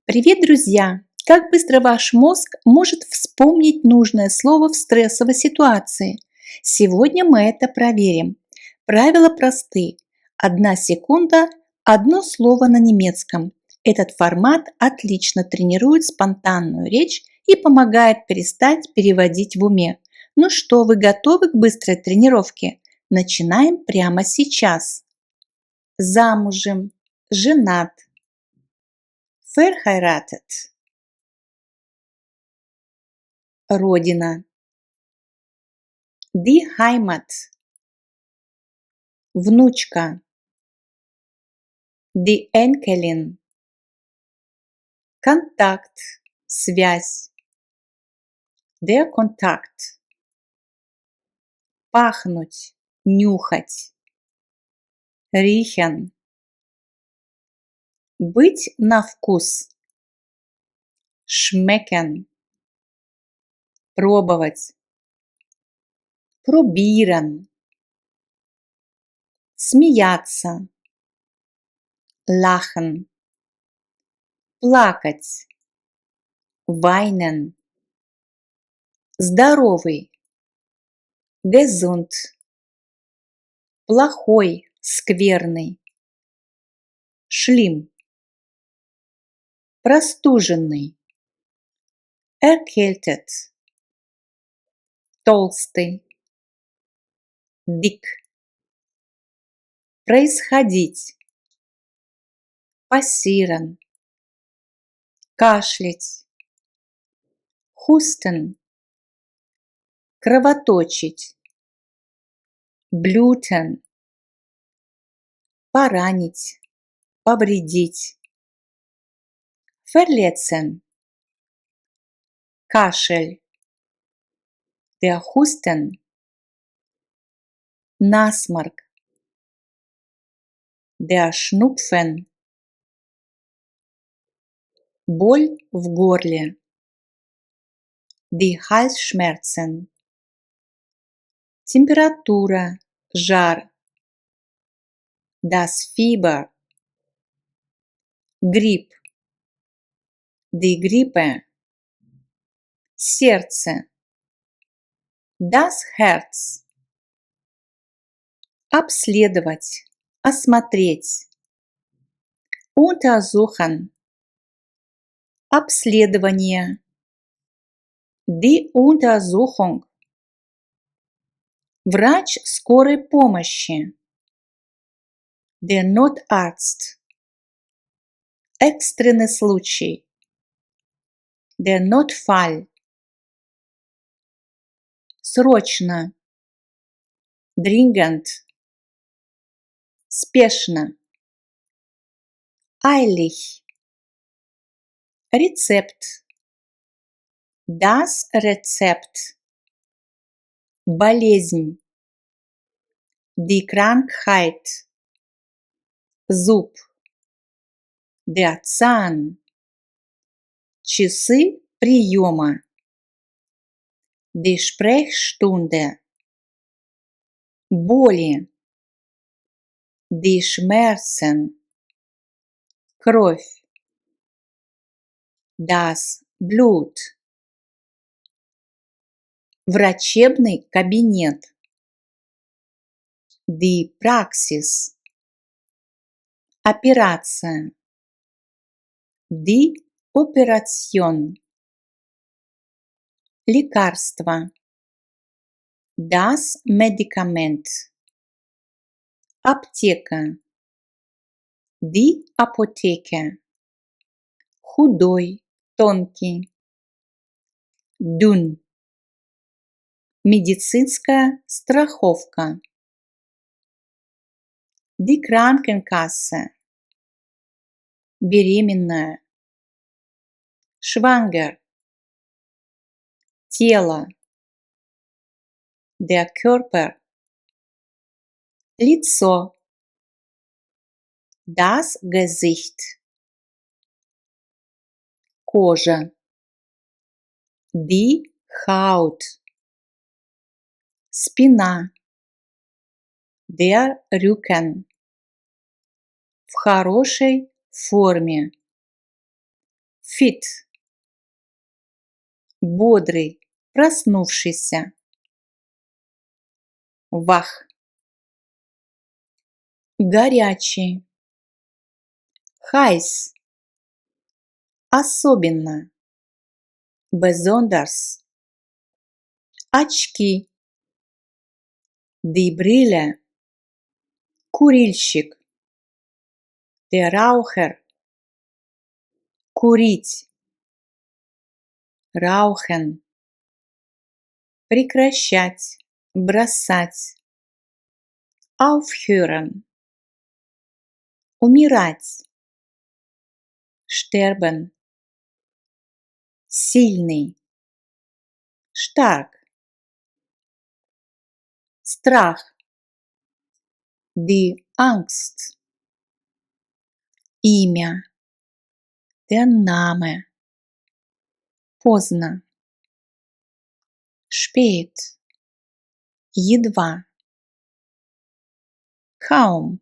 Привет, друзья! Как быстро ваш мозг может вспомнить нужное слово в стрессовой ситуации? Сегодня мы это проверим. Правила просты. 1 секунда, одно слово на немецком. Этот формат отлично тренирует спонтанную речь и помогает перестать переводить в уме. Ну что, вы готовы к быстрой тренировке? Начинаем прямо сейчас. Замужем, женат, verheiratet. Родина. Die Heimat. Внучка. Die Enkelin. Контакт. Связь. Der Kontakt. Пахнуть. Нюхать. Riechen. Быть на вкус. Schmecken. Пробовать. Probieren. Смеяться. Lachen. Плакать. Weinen. Здоровый. Gesund. Плохой, скверный. Schlimm. Простуженный. Erkältet. Толстый. Dick. Происходить. Passieren. Кашлять. Husten. Кровоточить. Bluten. Поранить. Повредить. Verletzen. Кашель. Der Husten. Насморк. Der Schnupfen. Боль в горле. Die Halsschmerzen. Температура, жар. Das Fieber. Грипп. Die Grippe. Сердце. Das Herz. Обследовать, осмотреть. Untersuchen. Обследование. Die Untersuchung. Врач скорой помощи. Der Notarzt. Экстренный случай. Der Notfall. Срочно. Dringend. Спешно. Eilig. Рецепт. Das Rezept. Болезнь. Die Krankheit. Зуб. Der Zahn. Часы приема. Die Sprechstunde. Боли. Die Schmerzen. Кровь. Das Blut. Врачебный кабинет. Die Praxis. Операция. Die Operation. Лекарство. Das Medikament. Аптека. Die Apotheke. Худой, тонкий. Dünn. Медицинская страховка. Die Krankenkasse. Беременная. Schwanger. Тело. Der Körper. Лицо. Das Gesicht. Кожа. Die Haut. Спина. Der Rücken. В хорошей форме. Fit. Бодрый, проснувшийся. Вах. Горячий. Heiß. Особенно. Besonders. Очки. Die Brille. Курильщик. Der Raucher. Курить. Rauchen. Прекращать, бросать. Aufhören. Умирать. Sterben. Сильный. Stark. Страх. Die Angst. Имя. Der Name. Поздно. Spät. Едва. Kaum.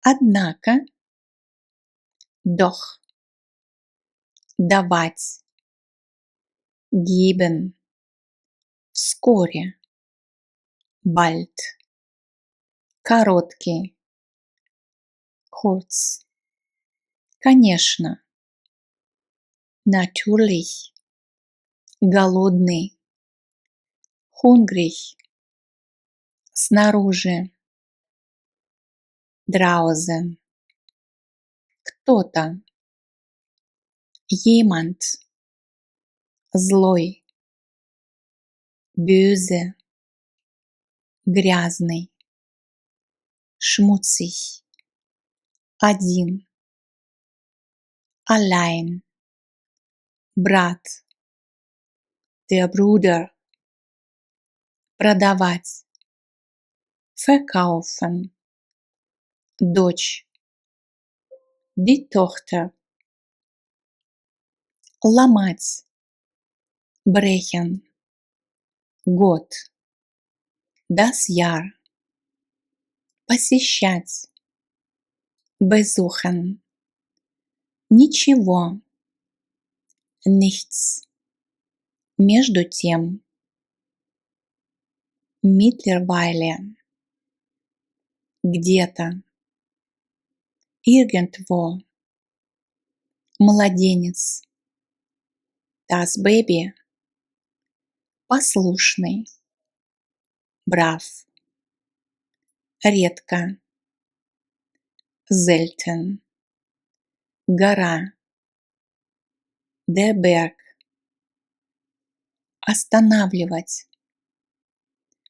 Однако. Doch. Давать. Geben. Вскоре. Bald. Короткий. Kurz. Конечно. Natürlich. Голодный. Hungrig. Снаружи. Draußen. Кто-то. Jemand. Злой. Böse. Грязный. Schmutzig. Один. Allein. Брат. Der Bruder. Продавать. Verkaufen. Дочь. Die Tochter. Ломать. Brechen. Год. Das Jahr. Посещать. Besuchen. Ничего. Nichts. Между тем. Mittlerweile. Где-то. Irgendwo. Младенец. Das Baby. Послушный. Brav. Редко. Selten. Гора. Der Berg. Останавливать.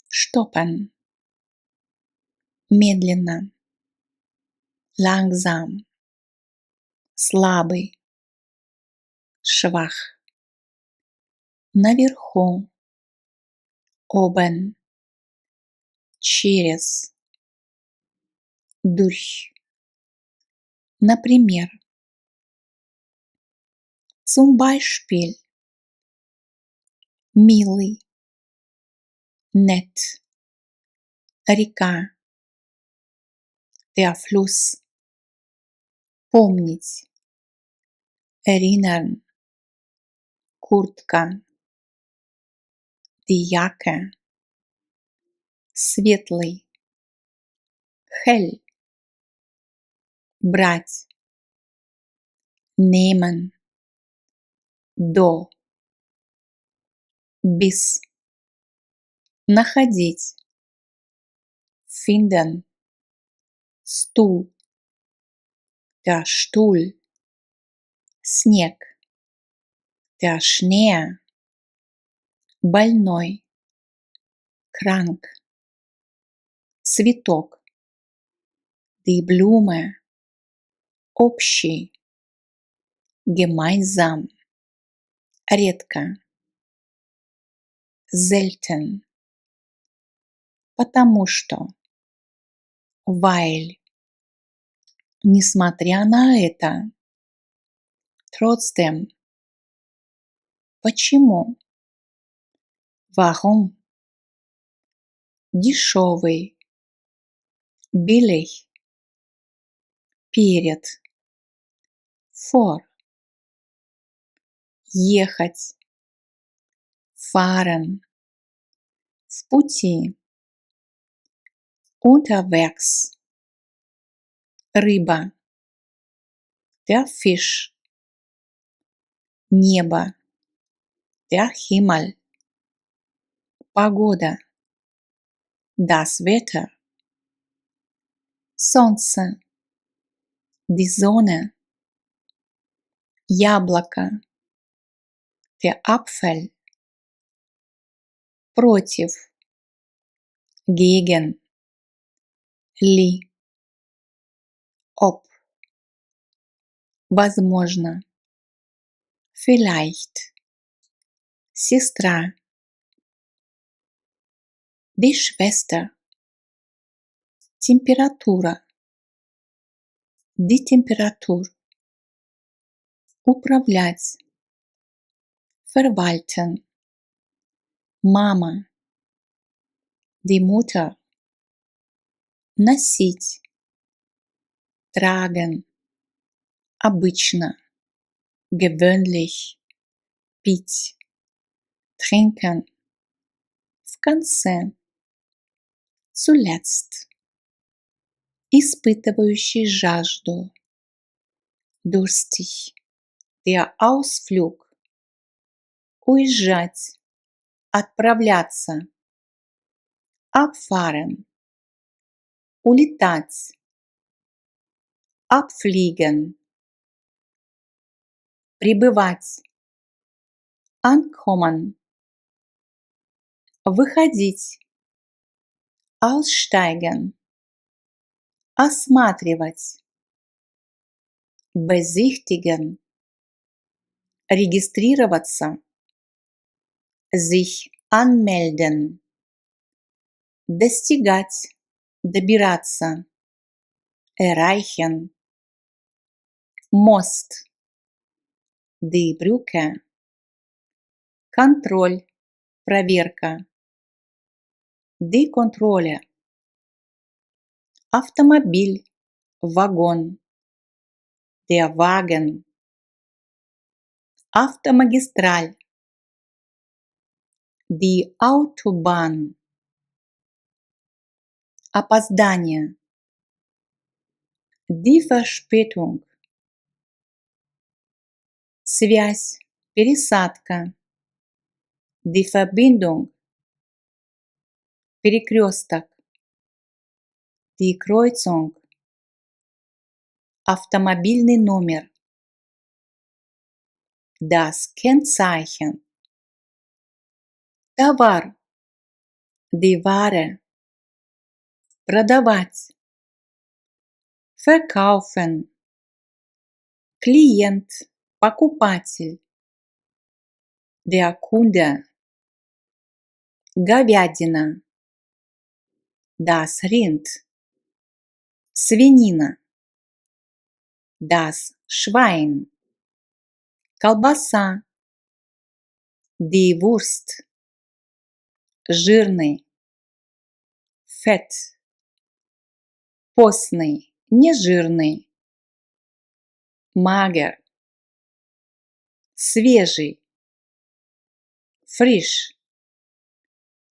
Stoppen. Медленно. Langsam. Слабый. Schwach. Наверху. Oben. Через. Durch. Например. Zum Beispiel. Милый. Nett. Река. Der Fluss. Помнить. Erinnern. Куртка. Die Jacke. Светлый. Hell. Брать. Nehmen. До. Bis. Находить. Finden. Стул. Der Stuhl. Снег. Der Schnee. Больной. Krank. Цветок. Die Blume. Общий. Gemeinsam. Редко. Selten. Потому что. Weil. Несмотря на это. Trotzdem. Почему? Warum? Дешевый. Billig. Перед. Vor. ехать, fahren, в пути, unterwegs, рыба, der Fisch, небо, der Himmel, погода, das Wetter, солнце, die Sonne, яблоко, der Apfel, против, gegen, ли, ob, возможно, vielleicht, сестра, die Schwester, температура, die Temperatur, управлять, verwalten, мама, die Mutter, носить, tragen, обычно, gewöhnlich, пить, trinken, в конце, zuletzt, испытывающий жажду, durstig, der Ausflug, уезжать, отправляться, abfahren, улетать, abfliegen, прибывать, ankommen, выходить, aussteigen, осматривать, besichtigen, регистрироваться, sich anmelden, достигать, добираться, erreichen, мост, die Brücke, контроль, проверка, die Kontrolle, автомобиль, вагон, der Wagen, автомагистраль, die Autobahn, опоздание, die Verspätung, связь, пересадка, die Verbindung, перекресток, die Kreuzung, автомобильный номер, das Kennzeichen, товар, die Ware, продавать, verkaufen, клиент, покупатель, der Kunde, говядина, das Rind, свинина, das Schwein, колбаса, die Wurst, жирный, fett, постный, нежирный, mager, свежий, frisch,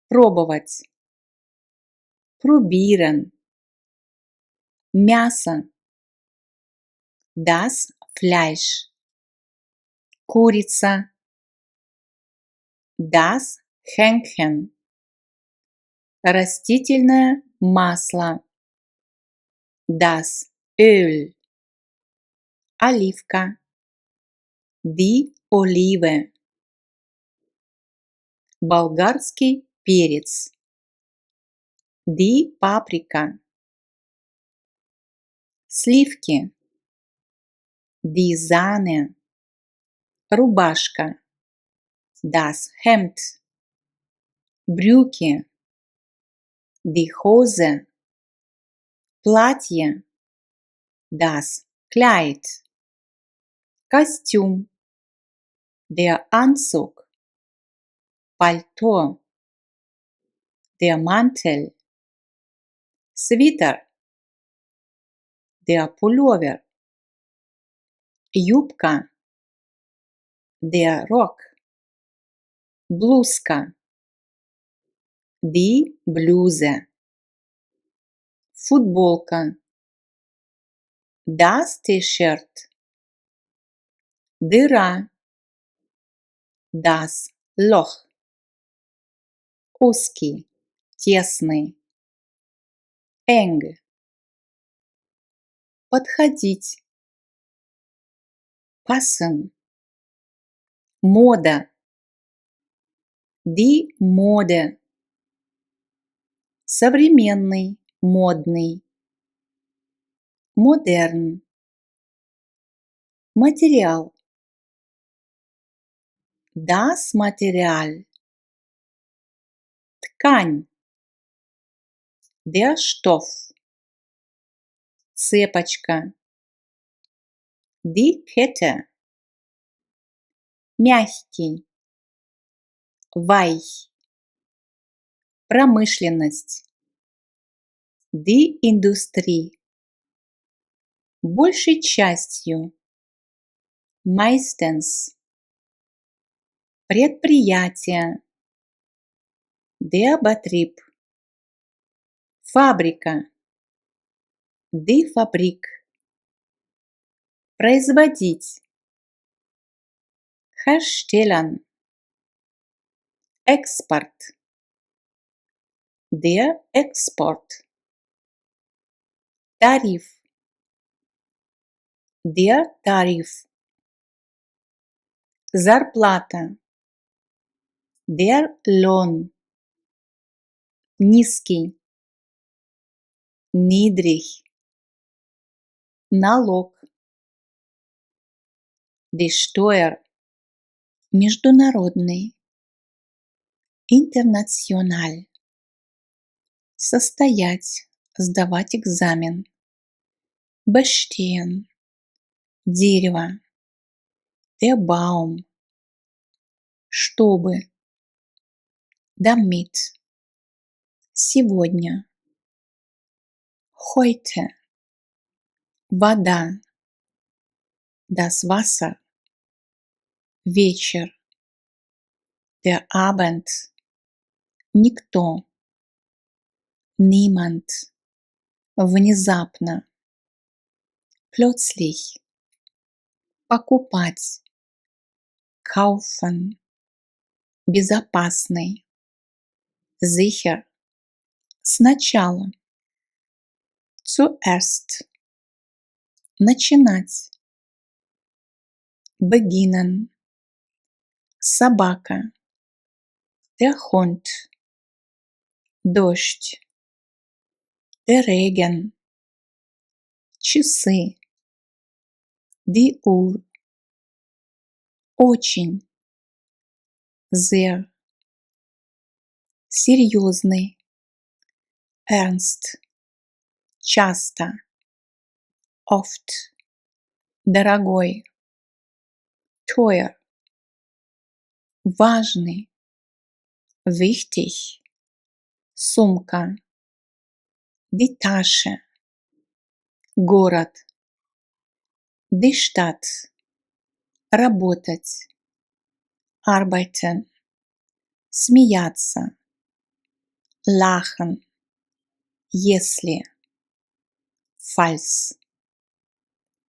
пробовать, probieren, мясо, das Fleisch, курица, das Hähnchen, растительное масло, das Öl, оливка, die Olive, болгарский перец, die Paprika, сливки, die Sahne, рубашка, das Hemd, брюки, die Hose, платье, das Kleid, костюм, der Anzug, пальто, der Mantel, свитер, der Pullover, юбка, Der Rock. Блузка. Die Bluse. Футболка. Das T-Shirt. Дыра. Das Loch. Узкий, тесный. Eng. Подходить. Passen. Мода. Die Mode. Современный, модный. Modern. Материал. Das Material. Ткань. Der Stoff. Цепочка. Die Kette. Мягкий. Weich. Промышленность. Die Industrie. Большей частью. Meistens. Предприятие. Der Betrieb. Фабрика. Die Fabrik. Производить. Herstellen. Экспорт. Der Export. Тариф. Der Tarif. Зарплата. Der Lohn. Низкий. Niedrig. Налог. Die Steuer. Международный. International. Состоять. Сдавать экзамен. Bestehen. Дерево. Der Baum. Чтобы. Damit. Сегодня. Heute. Вода. Das Wasser. Вечер. Der Abend. Никто. Niemand. Внезапно. Plötzlich. Покупать. Kaufen. Безопасный. Sicher. Сначала. Zuerst. Начинать. Beginnen. Собака. Der Hund. Дождь. Der Regen. Часы. Die Uhr. Очень. Sehr. Серьезный. Ernst. Часто. Oft. Дорогой. Teuer. Важный. Wichtig. Сумка. Die Tasche. Город. Die Stadt. Работать. Arbeiten. Смеяться. Lachen. Если. Falls.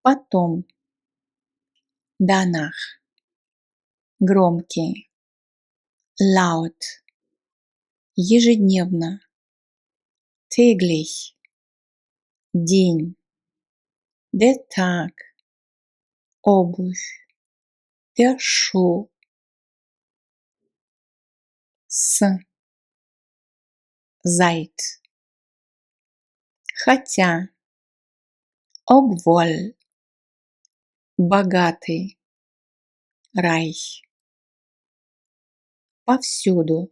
Потом. Danach. Громкий. Laut. Ежедневно. Täglich. День. Der Tag. Обувь. Der Schuh. С. Seit. Хотя. Obwohl. Богатый. Reich. Повсюду.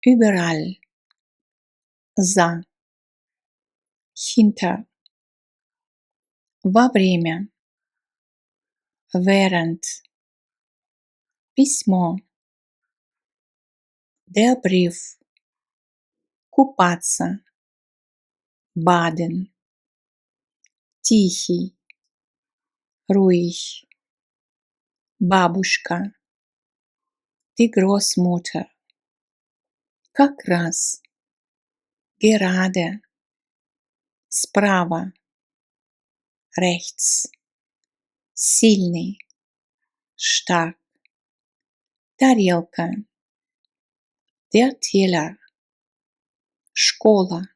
Überall. За. Hinter. Во время. Während. Письмо. Der Brief. Купаться. Baden. Тихий. Ruhig. бабушка, die Großmutter, как раз, gerade, справа, rechts, сильный, stark, тарелка, der Teller, школа,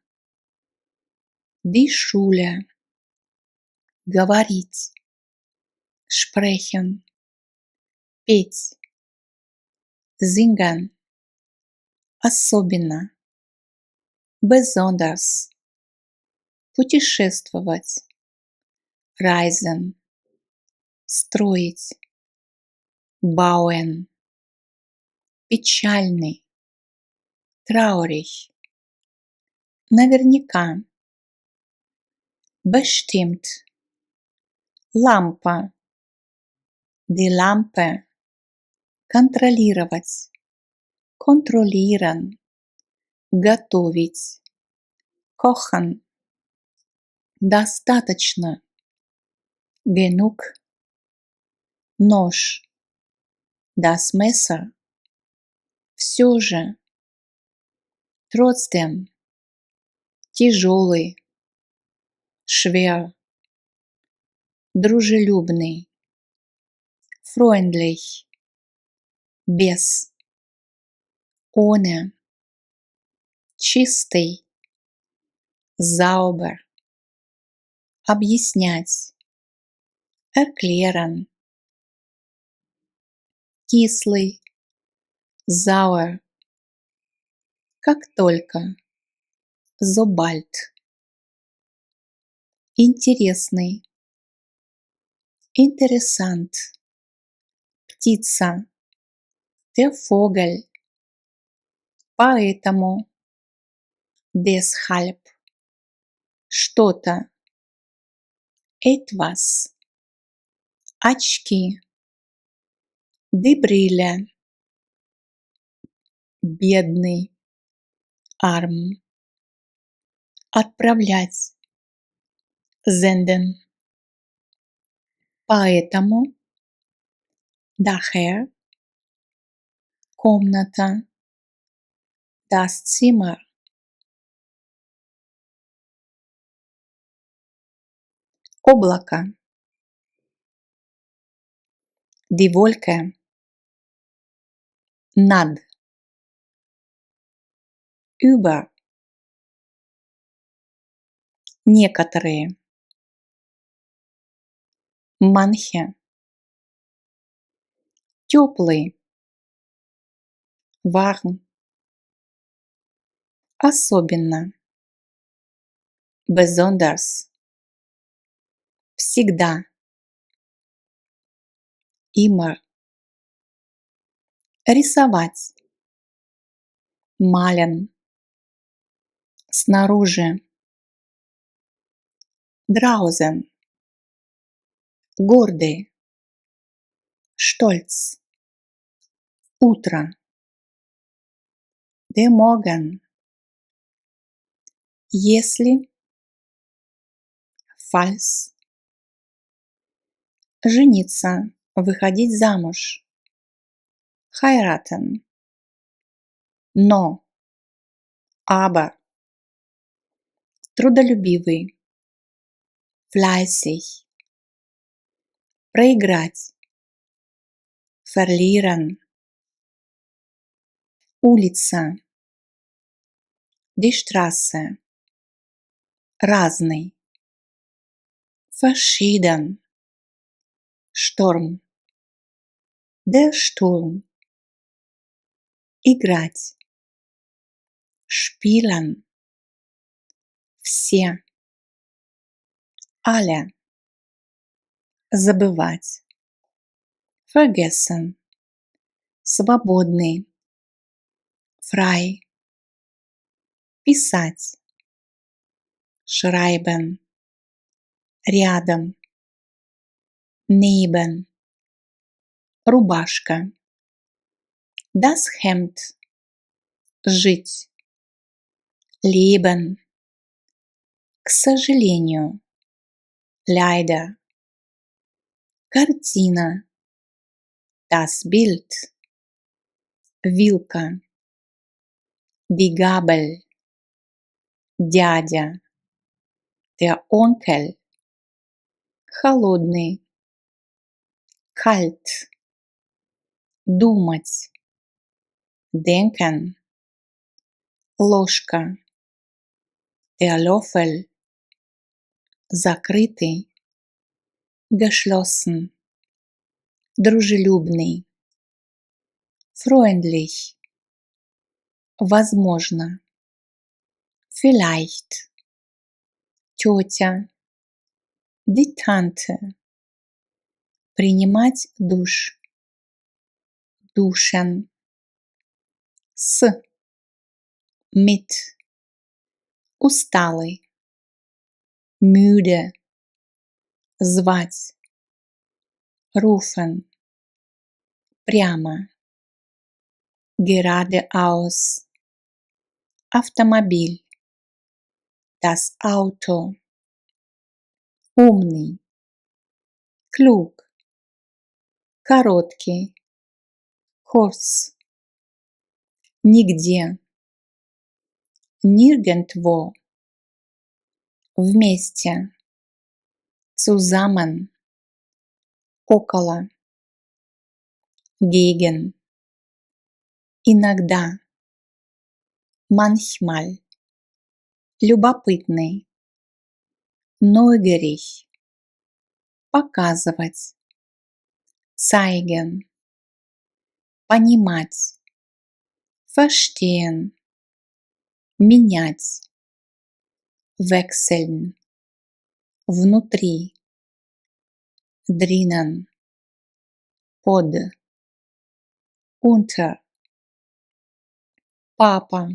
die Schule, говорить, sprechen, петь, singen, особенно, besonders, путешествовать, reisen, строить, bauen, печальный, traurig, наверняка, bestimmt, лампа, die Lampe, контролировать, kontrollieren, готовить, kochen, достаточно, genug, нож, das Messer, все же, trotzdem, тяжелый, schwer, дружелюбный, freundlich, без, ohne, чистый, sauber, объяснять, erklären, кислый, sauer, как только, sobald, интересный, interessant, птица, der Vogel, поэтому, deshalb, что-то, etwas, очки, die Brille, бедный, arm, отправлять, senden, поэтому, daher, комната, das Zimmer, облако, die Wolke, над, über, некоторые, manche, теплый, warm, особенно, besonders, всегда, immer, рисовать, malen, снаружи, draußen, гордый, stolz, утро, der Morgen, если, falls, жениться, выходить замуж, heiraten, но, aber, трудолюбивый, fleißig, проиграть, verlieren, улица, die Straße, разный, verschieden, шторм, der Sturm, играть, spielen, все, alle, забывать, vergessen, свободный, frei, писать, schreiben, рядом, neben, рубашка, das Hemd, жить, leben, к сожалению, leider, картина, Das Bild. Вилка. Die Gabel. Дядя. Der Onkel. Холодный. Kalt. Думать. Denken. Ложка. Der Löffel. Закрытый. Geschlossen. Дружелюбный. Freundlich. Возможно. Vielleicht. Тетя. Die Tante. Принимать душ. Duschen. С. Mit. Усталый. Müde. Звать. Rufen. Прямо. Geradeaus. Автомобиль. Das Auto. Умный. Klug. Короткий. Kurz. Нигде. Nirgendwo. Вместе. Zusammen. Около. Gegen. Иногда. Manchmal. Любопытный. Neugierig. Показывать. Zeigen. Понимать. Verstehen. Менять. Wechseln. Внутри. Drinnen. Под. Unter. Папа.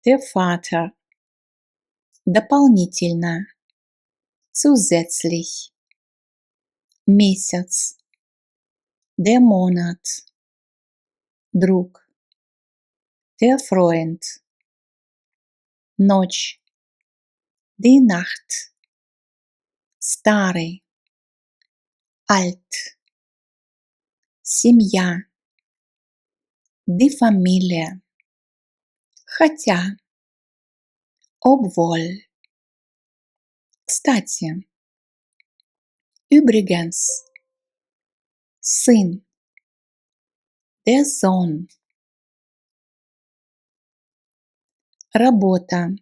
Der Vater. Дополнительно. Zusätzlich. Месяц. Der Monat. Друг. Der Freund. Ночь. Die Nacht. Старый. Alt. Семья. Die Familie. Хотя. Obwohl. Кстати. Übrigens. Сын. Der Sohn. Работа.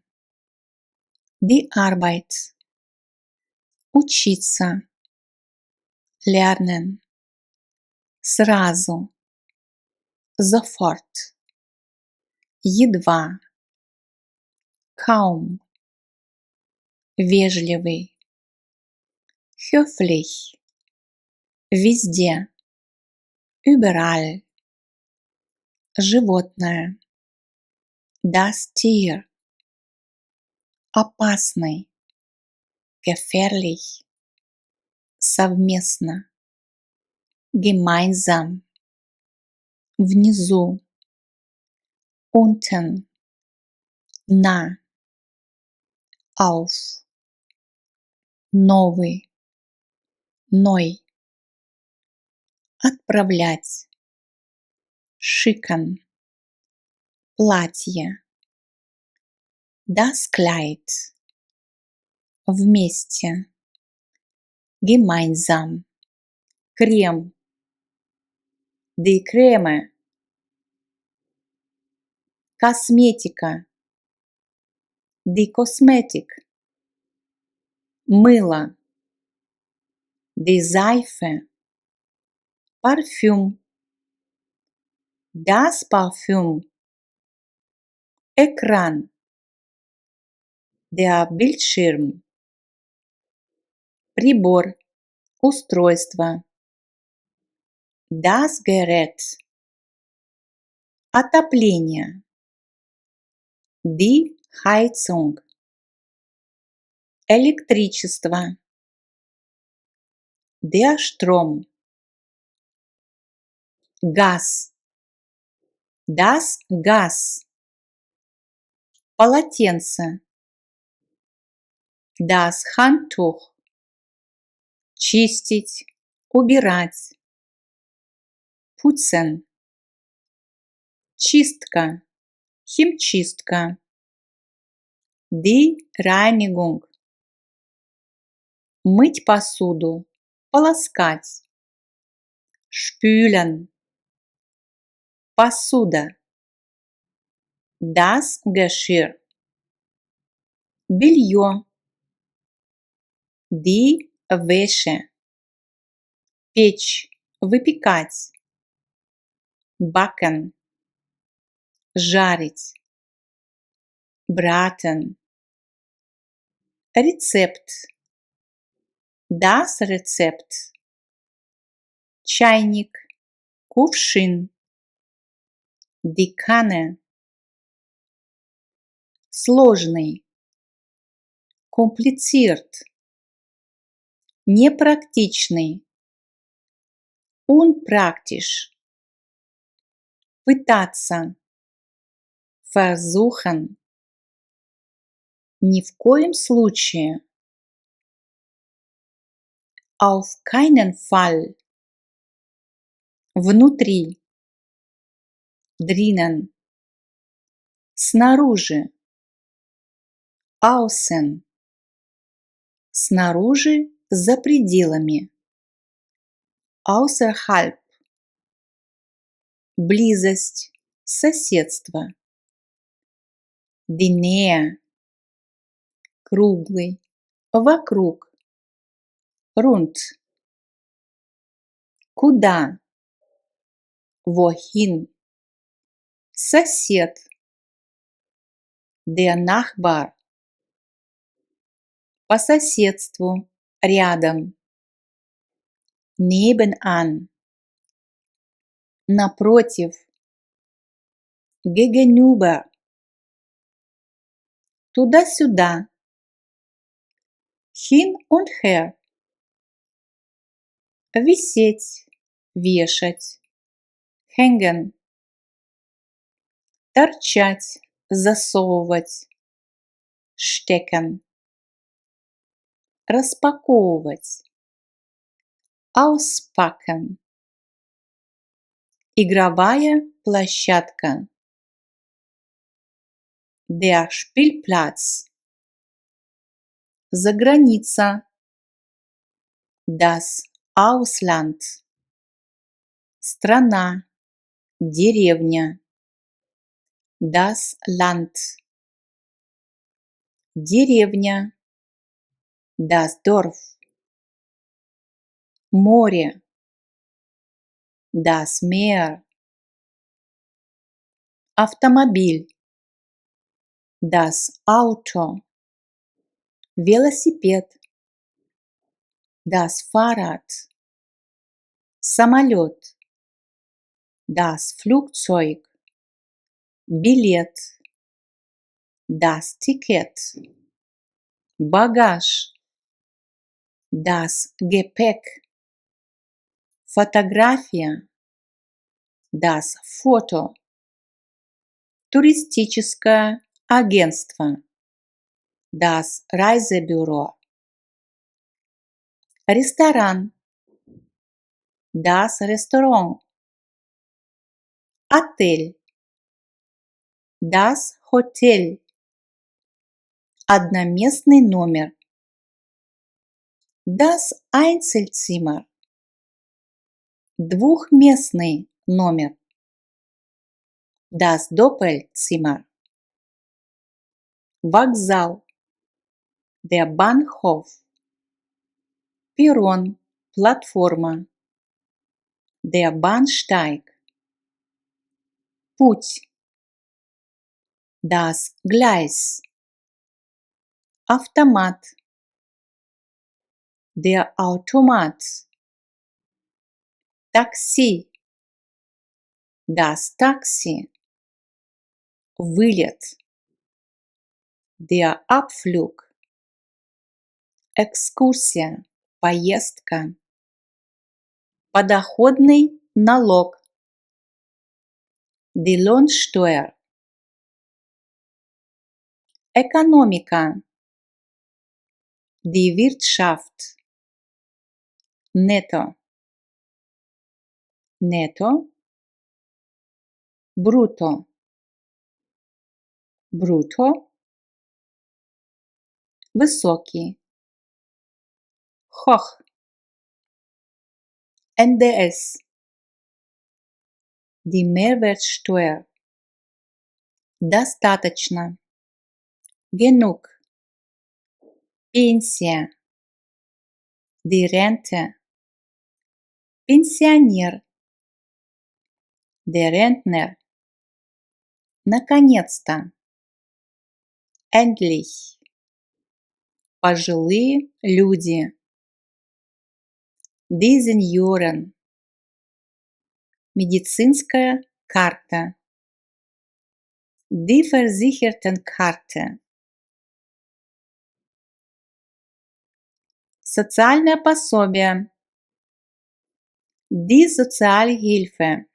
Die Arbeit. Учиться. Lernen. Сразу. Sofort. Едва. Kaum. Вежливый. Höflich. Везде. Überall. Животное. Das Tier. Опасный. Gefährlich. Совместно. Gemeinsam. Внизу. Unten. На. Auf. Новый. Neu. Отправлять. Schicken. Платье. Das Kleid. Вместе. Gemeinsam. Крем. Die Creme. Косметика. Die Kosmetik. Мыло. Die Seife. Парфюм. Das Parfüm. Экран. Der Bildschirm. Прибор. Устройство. Das Gerät. Отопление. Die Heizung. Электричество. Der Strom. Газ. Das Gas. Полотенце. Das Handtuch. Чистить. Убирать. putzen. Чистка, химчистка. Die Reinigung. Мыть посуду, полоскать. Spülen. Посуда. Das Geschirr. Белье. Die Wäsche. Печь, выпекать. Backen. Жарить. Braten. Рецепт. Das Rezept. Чайник, кувшин. Die Kanne. Сложный. Kompliziert. Непрактичный. Unpraktisch. Пытаться. Versuchen. Ни в коем случае. Auf keinen Fall. Внутри. Drinnen. Снаружи. Außen. Снаружи, за пределами. Außerhalb. Близость, соседство. Die Nähe. Круглый, вокруг. Rund. Куда? Wohin? Сосед. Der Nachbar. По соседству, рядом. Nebenan. Напротив. Gegenüber. Туда-сюда. Hin und her. Висеть, вешать. Hängen. Торчать, засовывать. Stecken. Распаковывать. Auspacken. Игровая площадка. Der Spielplatz. Заграница. Das Ausland. Страна, деревня. Das Land. Деревня. Das Dorf. Море. Das Meer. Автомобиль. Das Auto. Велосипед. Das Fahrrad. Самолет. Das Flugzeug. Билет. Das Ticket. Багаж. Das Gepäck. Фотография. Das Foto. Туристическое агентство. Das Reisebüro. Ресторан. Das Restaurant. Отель. Das Hotel. Одноместный номер. Das Einzelzimmer. Двухместный номер. Das Doppelzimmer. Вокзал. Der Bahnhof. Перрон, платформа. Der Bahnsteig. Путь. Das Gleis. Автомат. Der Automat. Такси. Das Taxi. Вылет. Der Abflug. Экскурсия, поездка. Подоходный налог. Die Lohnsteuer. Экономика. Die Wirtschaft. Netto. netto, brutto, brutto, высокий, hoch, НДС, die Mehrwertsteuer, достаточно, genug, пенсия, die Rente, пенсионер, der Rentner, наконец-то, endlich, пожилые люди, die Senioren, медицинская карта, die Versichertenkarte, социальное пособие, die Sozialhilfe,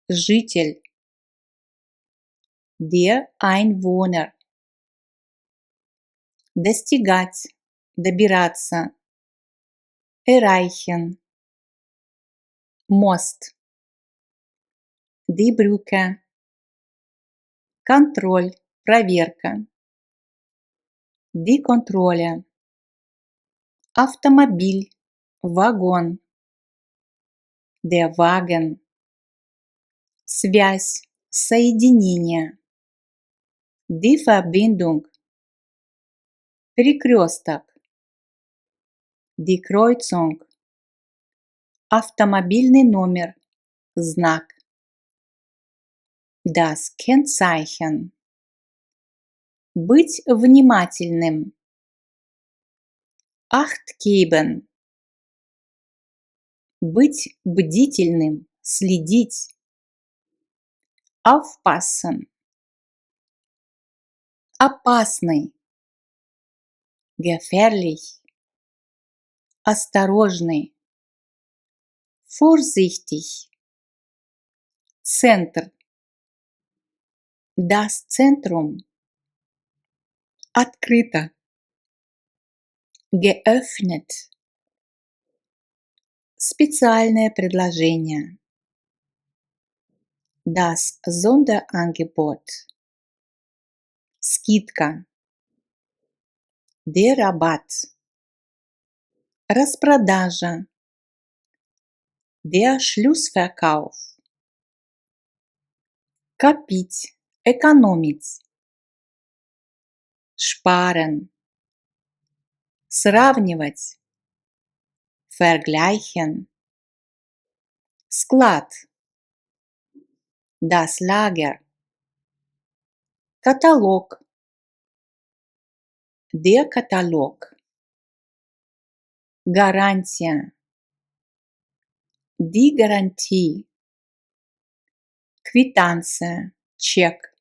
житель, der Einwohner, достигать, добираться, erreichen, мост, die Brücke, контроль, проверка, die Kontrolle, автомобиль, вагон, der Wagen, связь, соединение, die Verbindung, перекресток, die Kreuzung, автомобильный номер, знак, das Kennzeichen, быть внимательным, Acht geben, быть бдительным, следить, aufpassen, опасный, gefährlich, осторожный, vorsichtig, центр, das Zentrum, открыто, geöffnet, специальное предложение, das Sonderangebot, скидка, der Rabatt, распродажа, der Schlussverkauf, копить, экономить, sparen, сравнивать, vergleichen, склад, das Lager, каталог, der Katalog, гарантия, die Garantie, квитанция, чек,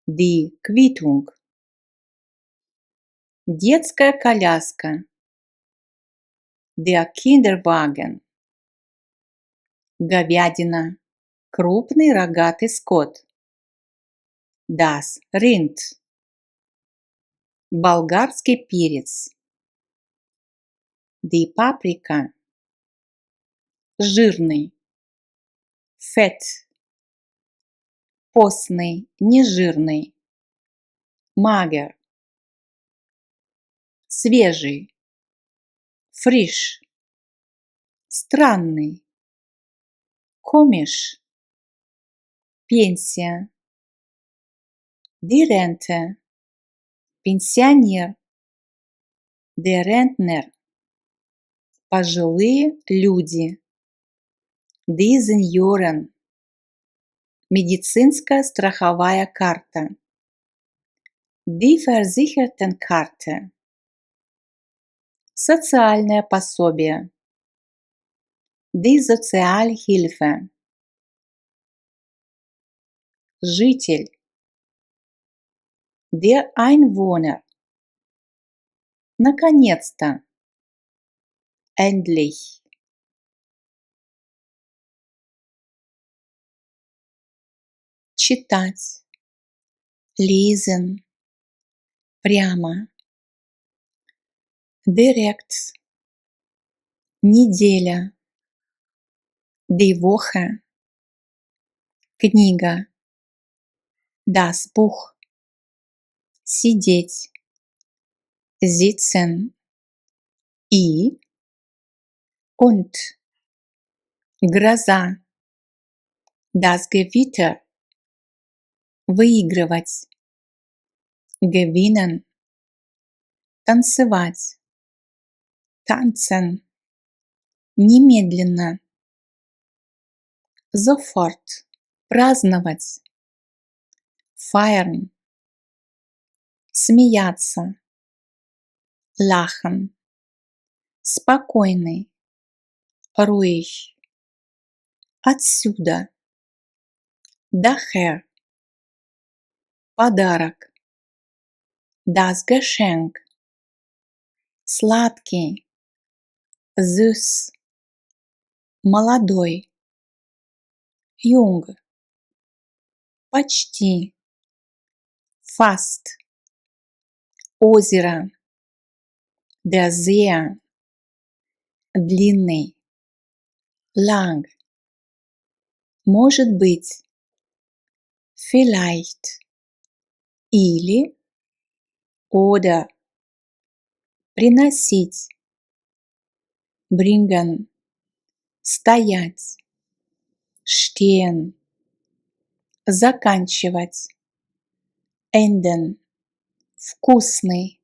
die Quittung, детская коляска, der Kinderwagen, говядина, крупный рогатый скот, das Rind, болгарский перец, die Paprika, жирный, fett, постный, нежирный, mager, свежий, frisch, странный, komisch, пенсия, die Rente, пенсионер, der Rentner, пожилые люди, die Senioren, медицинская страховая карта, die Versichertenkarte, социальное пособие, die Sozialhilfe, житель, der Einwohner, наконец-то, endlich, читать, lesen, прямо, direkt, неделя, die Woche, книга, das Buch, сидеть, sitzen и und, гроза, das Gewitter, выигрывать, gewinnen, танцевать, tanzen, немедленно, sofort, праздновать, feiern, смеяться, lachen, спокойный, ruhig, отсюда, daher, подарок, das Geschenk, сладкий, süß, молодой, jung, почти, fast, озеро, der See, длинный, lang, может быть, vielleicht, или, oder, приносить, bringen, стоять, stehen, заканчивать, enden, вкусный,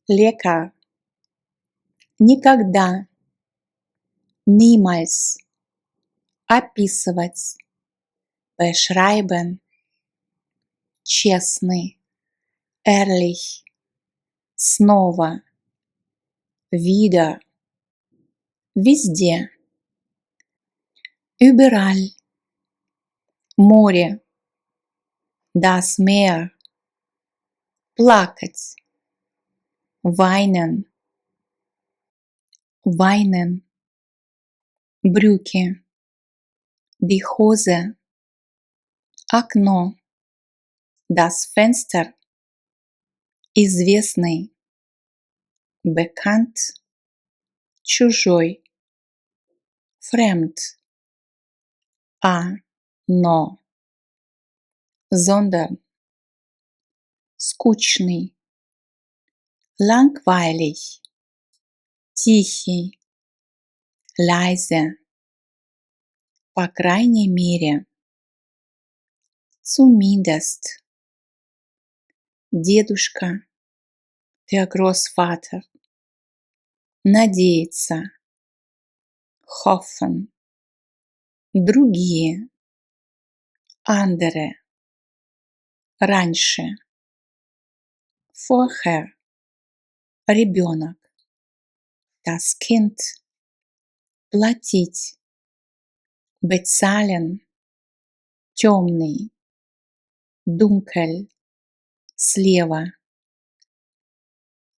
lecker, никогда, niemals, описывать, beschreiben, честный, ehrlich, снова, wieder, везде, überall, море, das Meer, плакать, weinen, weinen, брюки, die Hose, окно, das Fenster, известный, bekannt, чужой, fremd, но, sondern, скучный, langweilig, тихий, leise, по крайней мере, zumindest, дедушка, der Großvater, надеяться, hoffen, другие, andere, раньше, vorher, ребенок, das Kind, платить, bezahlen, темный, dunkel, слева,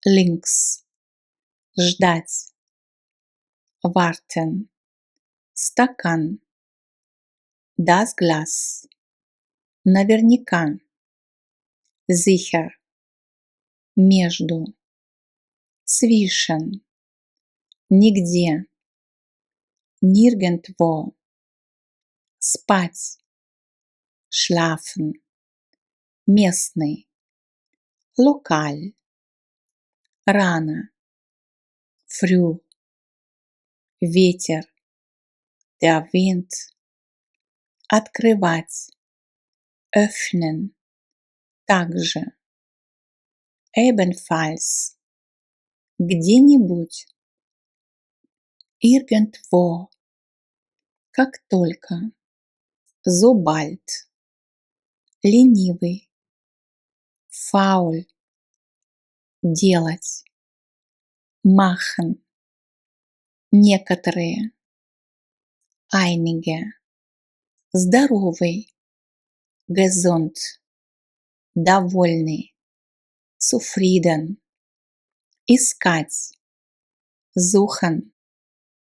links, ждать, warten, стакан, das Glas, наверняка, sicher, между, zwischen, нигде, nirgendwo, спать, schlafen, местный, lokal, рано, früh, ветер, der Wind, открывать, öffnen, также, ebenfalls, где-нибудь, irgendwo, как только, sobald, ленивый, faul, делать, machen, некоторые, einige, здоровый, gesund, довольный, zufrieden, искать, suchen,